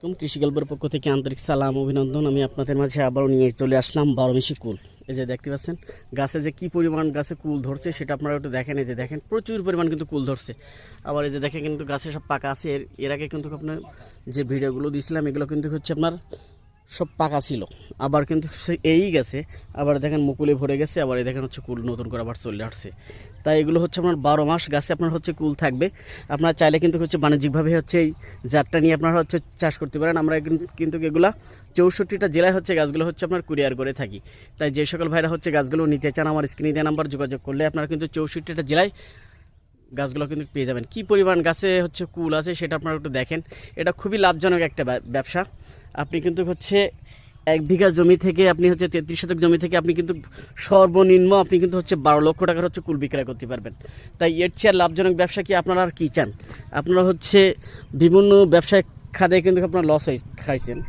কৃষি গল্পের পক্ষ থেকে আন্তরিক সালাম অভিনন্দন। আমি আপনাদের মাঝে আবারও নিয়ে চলে আসলাম 12 মিশি কুল। এই যে দেখতে পাচ্ছেন গাছে যে কি পরিমাণ গাছে কুল ধরছে সেটা আপনারা একটু দেখেন। এই যে দেখেন প্রচুর পরিমাণ কিন্তু কুল ধরছে। আবার এই যে দেখেন কিন্তু গাছে সব পাকা আছে। এর আগে কিন্তু আপনার যে ভিডিওগুলো দিয়েছিলাম এগুলো কিন্তু হচ্ছে আপনার সব পাকা ছিল, আবার কিন্তু এই গেছে আবার দেখেন মুকুলে ভরে গেছে, আবার এই দেখেন হচ্ছে কুল নতুন করে আবার চলে আসছে। তাই এগুলো হচ্ছে আপনার 12 মাস গাছে আপনার হচ্ছে কুল থাকবে। আপনারা চাইলে কিন্তু হচ্ছে বাণিজ্যিকভাবে হচ্ছে এই জাতটা নিয়ে আপনারা হচ্ছে চাষ করতে পারেন। আমরা কিন্তু এগুলা 64টা জেলায় হচ্ছে গাছগুলো হচ্ছে আপনার কুরিয়ার করে থাকি। তাই যে সকল ভাইরা হচ্ছে গাছগুলো নিতে চান আমার স্ক্রিনে দেওয়া নাম্বার যোগাযোগ করলে আপনারা কিন্তু 64টা জেলায় গাছগুলো কিন্তু পেয়ে যাবেন। কি পরিমাণ গাছে হচ্ছে কুল আছে সেটা আপনারা একটু দেখেন। এটা খুবই লাভজনক একটা ব্যবসা। আপনি কিন্তু হচ্ছে 1 বিঘা জমি থেকে আপনি হচ্ছে 33 শতক জমি থেকে আপনি কিন্তু সর্বনিম্ন আপনি কিন্তু হচ্ছে 12 লক্ষ টাকার হচ্ছে কুল বিক্রয় করতে পারবেন। তাই এর চেয়ে লাভজনক ব্যবসা কি আপনারা আর কী চান? আপনারা হচ্ছে বিভিন্ন ব্যবসায় খাদে কিন্তু আপনারা লস খাইছেন।